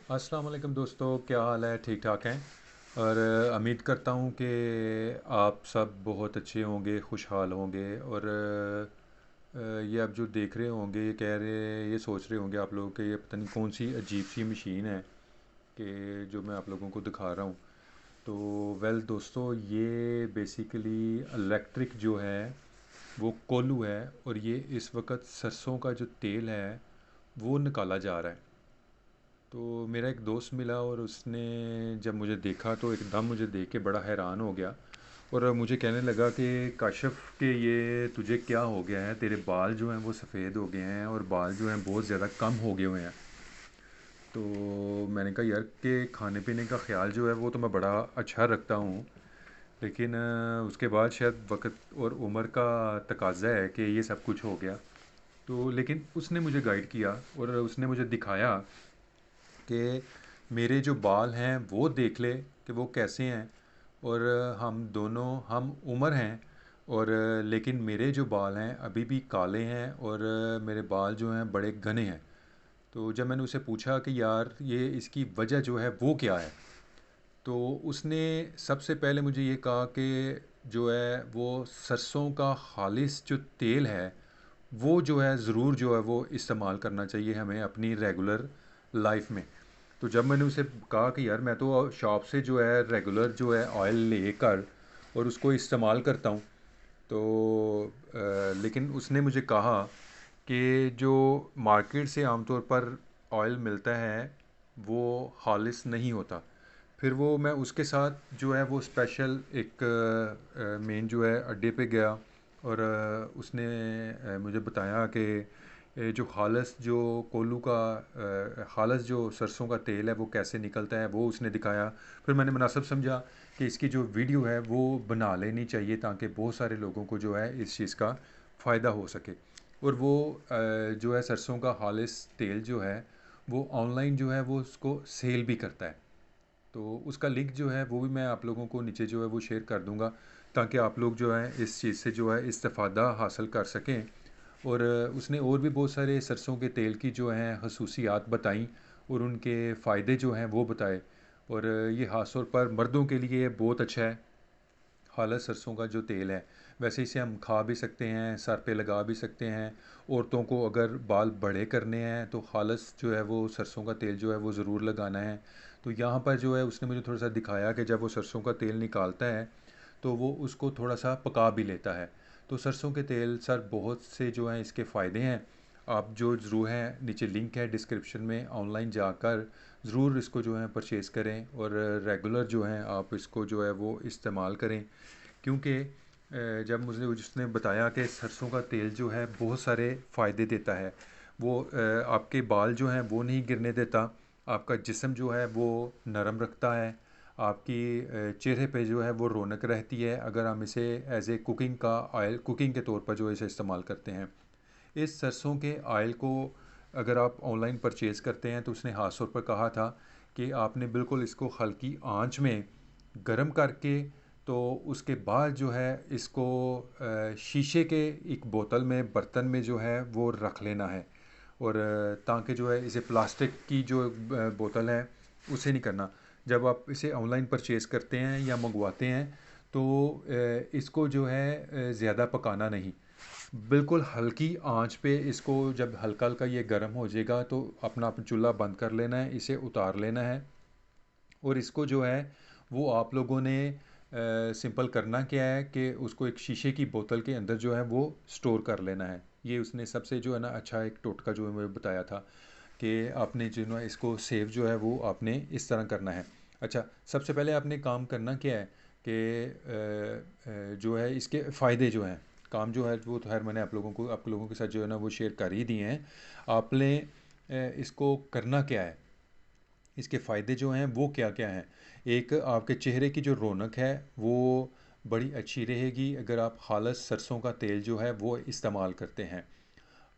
अस्सलाम वालेकुम दोस्तों, क्या हाल है? ठीक ठाक हैं। और उम्मीद करता हूँ कि आप सब बहुत अच्छे होंगे, खुशहाल होंगे। और ये आप जो देख रहे होंगे, ये कह रहे, ये सोच रहे होंगे आप लोग कि ये पता नहीं कौन सी अजीब सी मशीन है कि जो मैं आप लोगों को दिखा रहा हूँ। तो वेल दोस्तों, ये बेसिकली इलेक्ट्रिक जो है वो कोल्हू है, और ये इस वक्त सरसों का जो तेल है वो निकाला जा रहा है। तो मेरा एक दोस्त मिला और उसने जब मुझे देखा तो एकदम मुझे देख के बड़ा हैरान हो गया। और मुझे कहने लगा कि काशिफ़, के ये तुझे क्या हो गया है? तेरे बाल जो हैं वो सफ़ेद हो गए हैं और बाल जो हैं बहुत ज़्यादा कम हो गए हुए हैं। तो मैंने कहा यार कि खाने पीने का ख़्याल जो है वो तो मैं बड़ा अच्छा रखता हूँ, लेकिन उसके बाद शायद वक्त और उम्र का तकाज़ा है कि ये सब कुछ हो गया। तो लेकिन उसने मुझे गाइड किया और उसने मुझे दिखाया कि मेरे जो बाल हैं वो देख ले कि वो कैसे हैं। और हम दोनों हम उम्र हैं, और लेकिन मेरे जो बाल हैं अभी भी काले हैं, और मेरे बाल जो हैं बड़े घने हैं। तो जब मैंने उसे पूछा कि यार ये इसकी वजह जो है वो क्या है, तो उसने सबसे पहले मुझे ये कहा कि जो है वो सरसों का खालिस जो तेल है वो जो है ज़रूर जो है वो इस्तेमाल करना चाहिए हमें अपनी रेगुलर लाइफ में। तो जब मैंने उसे कहा कि यार मैं तो शॉप से जो है रेगुलर जो है ऑयल लेकर और उसको इस्तेमाल करता हूँ, तो लेकिन उसने मुझे कहा कि जो मार्केट से आमतौर पर ऑयल मिलता है वो खालिस नहीं होता। फिर वो मैं उसके साथ जो है वो स्पेशल एक मेन जो है अड्डे पे गया, और उसने मुझे बताया कि जो खालस जो कोल्हू का खालस जो सरसों का तेल है वो कैसे निकलता है वो उसने दिखाया। फिर मैंने मुनासिब समझा कि इसकी जो वीडियो है वो बना लेनी चाहिए ताकि बहुत सारे लोगों को जो है इस चीज़ का फ़ायदा हो सके। और वो जो है सरसों का खालिस तेल जो है वो ऑनलाइन जो है वो उसको सेल भी करता है। तो उसका लिंक जो है वो भी मैं आप लोगों को नीचे जो है वो शेयर कर दूंगा, ताकि आप लोग जो है इस चीज़ से जो है इस्तेफ़ादा हासिल कर सकें। और उसने और भी बहुत सारे सरसों के तेल की जो हैं खसूसियात बताई और उनके फ़ायदे जो हैं वो बताए। और ये ख़ास तौर पर मर्दों के लिए बहुत अच्छा है खालस सरसों का जो तेल है। वैसे इसे हम खा भी सकते हैं, सर पे लगा भी सकते हैं। औरतों को अगर बाल बड़े करने हैं तो खालस जो है वो सरसों का तेल जो है वो ज़रूर लगाना है। तो यहाँ पर जो है उसने मुझे थोड़ा सा दिखाया कि जब वो सरसों का तेल निकालता है तो वो उसको थोड़ा सा पका भी लेता है। तो सरसों के तेल सर बहुत से जो हैं इसके फ़ायदे हैं। आप जो ज़रूर हैं, नीचे लिंक है डिस्क्रिप्शन में, ऑनलाइन जाकर ज़रूर इसको जो है परचेज़ करें और रेगुलर जो हैं आप इसको जो है वो इस्तेमाल करें। क्योंकि जब मुझे उसने बताया कि सरसों का तेल जो है बहुत सारे फ़ायदे देता है। वो आपके बाल जो हैं वो नहीं गिरने देता, आपका जिस्म जो है वो नरम रखता है, आपकी चेहरे पे जो है वो रौनक रहती है अगर हम इसे एज़ ए कुकिंग का ऑयल कुकिंग के तौर पर जो है इसे इस्तेमाल करते हैं। इस सरसों के ऑयल को अगर आप ऑनलाइन परचेज़ करते हैं तो उसने ख़ास तौर पर कहा था कि आपने बिल्कुल इसको हल्की आंच में गर्म करके, तो उसके बाद जो है इसको शीशे के एक बोतल में बर्तन में जो है वो रख लेना है। और ताकि जो है इसे प्लास्टिक की जो बोतल है उसे नहीं करना। जब आप इसे ऑनलाइन परचेज़ करते हैं या मंगवाते हैं तो इसको जो है ज़्यादा पकाना नहीं, बिल्कुल हल्की आंच पे इसको जब हल्का हल्का ये गर्म हो जाएगा तो अपना चूल्हा बंद कर लेना है, इसे उतार लेना है। और इसको जो है वो आप लोगों ने सिंपल करना क्या है कि उसको एक शीशे की बोतल के अंदर जो है वो स्टोर कर लेना है। ये उसने सबसे जो है ना अच्छा एक टोटका जो है मुझे बताया था कि आपने जो है इसको सेव जो है वो आपने इस तरह करना है। अच्छा, सबसे पहले आपने काम करना क्या है कि जो है इसके फ़ायदे जो हैं, काम जो है वो तो खैर मैंने आप लोगों के साथ जो है ना वो शेयर कर ही दिए हैं। आपने इसको करना क्या है, इसके फ़ायदे जो हैं वो क्या-क्या हैं? एक, आपके चेहरे की जो रौनक है वो बड़ी अच्छी रहेगी अगर आप खालस सरसों का तेल जो है वो इस्तेमाल करते हैं।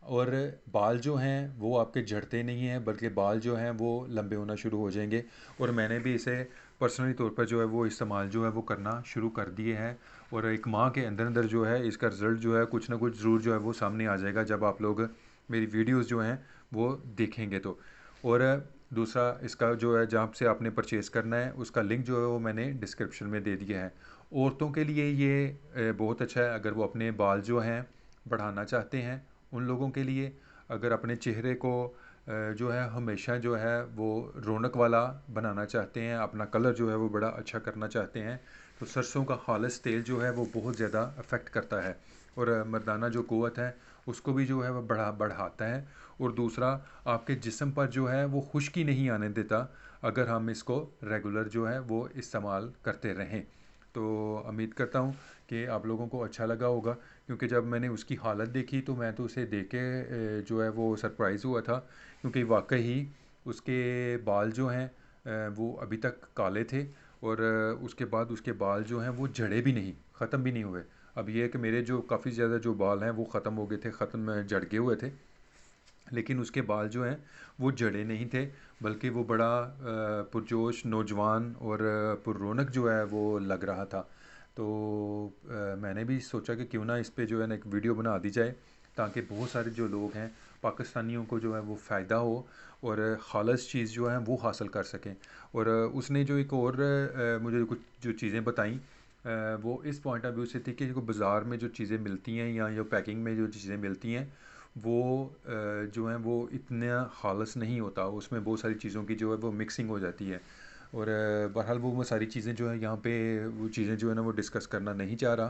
और बाल जो हैं वो आपके झड़ते नहीं हैं, बल्कि बाल जो हैं वो लंबे होना शुरू हो जाएंगे। और मैंने भी इसे पर्सनली तौर पर जो है वो इस्तेमाल जो है वो करना शुरू कर दिए हैं। और एक माह के अंदर अंदर जो है इसका रिज़ल्ट जो है कुछ ना कुछ ज़रूर जो है वो सामने आ जाएगा जब आप लोग मेरी वीडियोस जो हैं वो देखेंगे तो। और दूसरा इसका जो है जहाँ से आपने परचेज़ करना है उसका लिंक जो है वो मैंने डिस्क्रिप्शन में दे दिया है। औरतों के लिए ये बहुत अच्छा है अगर वो अपने बाल जो हैं बढ़ाना चाहते हैं, उन लोगों के लिए। अगर अपने चेहरे को जो है हमेशा जो है वो रौनक वाला बनाना चाहते हैं, अपना कलर जो है वो बड़ा अच्छा करना चाहते हैं, तो सरसों का खालिस तेल जो है वो बहुत ज़्यादा अफेक्ट करता है और मर्दाना जो क़ुव्वत है उसको भी जो है वो बढ़ाता है। और दूसरा, आपके जिस्म पर जो है वो खुश्की नहीं आने देता अगर हम इसको रेगुलर जो है वो इस्तेमाल करते रहें। तो उम्मीद करता हूँ कि आप लोगों को अच्छा लगा होगा, क्योंकि जब मैंने उसकी हालत देखी तो मैं तो उसे देख के जो है वो सरप्राइज़ हुआ था, क्योंकि वाकई ही उसके बाल जो हैं वो अभी तक काले थे और उसके बाद उसके बाल जो हैं वो झड़े भी नहीं, ख़त्म भी नहीं हुए। अब ये है कि मेरे जो काफ़ी ज़्यादा जो बाल हैं वो ख़त्म हो गए थे, ख़त्म झड़ गए हुए थे, लेकिन उसके बाल जो हैं वो जड़े नहीं थे, बल्कि वो बड़ा पुरजोश नौजवान और पुररौनक जो है वो लग रहा था। तो मैंने भी सोचा कि क्यों ना इस पे जो है ना एक वीडियो बना दी जाए, ताकि बहुत सारे जो लोग हैं पाकिस्तानियों को जो है वो फ़ायदा हो और ख़ालिस चीज़ जो है वो हासिल कर सकें। और उसने जो एक और मुझे कुछ जो चीज़ें बताई वो इस पॉइंट ऑफ व्यू से थी कि जो बाज़ार में जो चीज़ें मिलती हैं या जो पैकिंग में जो चीज़ें मिलती हैं वो जो हैं वो इतना खालिस नहीं होता, उसमें बहुत सारी चीज़ों की जो है वो मिक्सिंग हो जाती है। और बहरहाल वो मैं सारी चीज़ें जो है यहाँ पे वो चीज़ें जो है ना वो डिस्कस करना नहीं चाह रहा,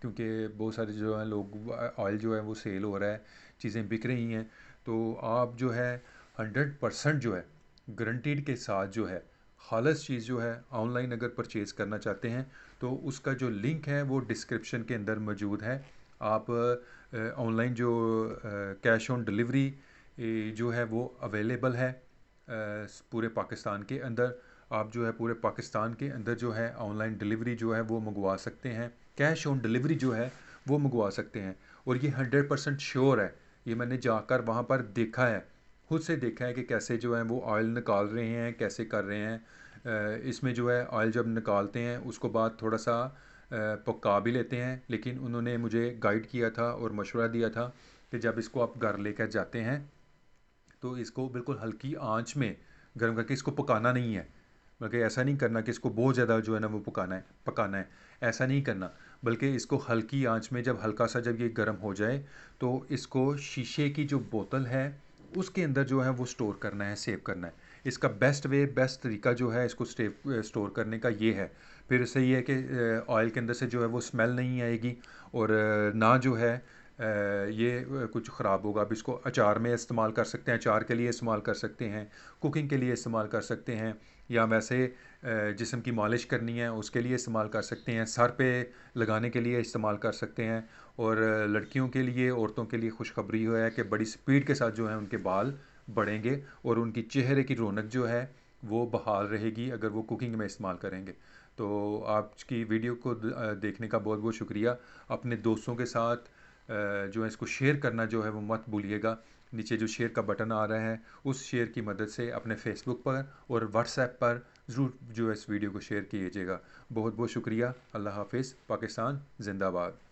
क्योंकि बहुत सारे जो हैं लोग ऑयल जो है वो सेल हो रहा है, चीज़ें बिक रही हैं। तो आप जो है 100% जो है गारंटीड के साथ जो है खालिस चीज़ जो है ऑनलाइन अगर परचेज़ करना चाहते हैं तो उसका जो लिंक है वो डिस्क्रिप्शन के अंदर मौजूद है। आप ऑनलाइन जो कैश ऑन डिलीवरी जो है वो अवेलेबल है पूरे पाकिस्तान के अंदर। आप जो है पूरे पाकिस्तान के अंदर जो है ऑनलाइन डिलीवरी जो है वो मंगवा सकते हैं, कैश ऑन डिलीवरी जो है वो मंगवा सकते हैं। और ये 100% श्योर है, ये मैंने जाकर वहाँ पर देखा है, खुद से देखा है कि कैसे जो है वो ऑयल निकाल रहे हैं, कैसे कर रहे हैं। इसमें जो है ऑयल जब निकालते हैं उसको बाद थोड़ा सा पका भी लेते हैं, लेकिन उन्होंने मुझे गाइड किया था और मशवरा दिया था कि जब इसको आप घर लेकर जाते हैं तो इसको बिल्कुल हल्की आंच में गर्म करके इसको पकाना नहीं है, बल्कि ऐसा नहीं करना कि इसको बहुत ज़्यादा जो है ना वो पकाना है, ऐसा नहीं करना, बल्कि इसको हल्की आंच में जब हल्का सा जब ये गर्म हो जाए तो इसको शीशे की जो बोतल है उसके अंदर जो है वो स्टोर करना है, सेव करना है। इसका बेस्ट तरीका जो है इसको स्टोर करने का ये है। फिर इससे ये है कि ऑयल के अंदर से जो है वो स्मेल नहीं आएगी और ना जो है ये कुछ ख़राब होगा। अब इसको अचार में इस्तेमाल कर सकते हैं, अचार के लिए इस्तेमाल कर सकते हैं, कुकिंग के लिए इस्तेमाल कर सकते हैं, या वैसे जिस्म की मालिश करनी है उसके लिए इस्तेमाल कर सकते हैं, सर पे लगाने के लिए इस्तेमाल कर सकते हैं। और लड़कियों के लिए, औरतों के लिए खुशखबरी है कि बड़ी स्पीड के साथ जो है उनके बाल बढ़ेंगे और उनकी चेहरे की रौनक जो है वो बहाल रहेगी अगर वो कुकिंग में इस्तेमाल करेंगे। तो आपकी वीडियो को देखने का बहुत बहुत शुक्रिया। अपने दोस्तों के साथ जो है इसको शेयर करना जो है वो मत भूलिएगा। नीचे जो शेयर का बटन आ रहा है उस शेयर की मदद से अपने फेसबुक पर और व्हाट्सएप पर ज़रूर जो है इस वीडियो को शेयर कीजिएगा। बहुत बहुत शुक्रिया। अल्लाह हाफिज़। पाकिस्तान जिंदाबाद।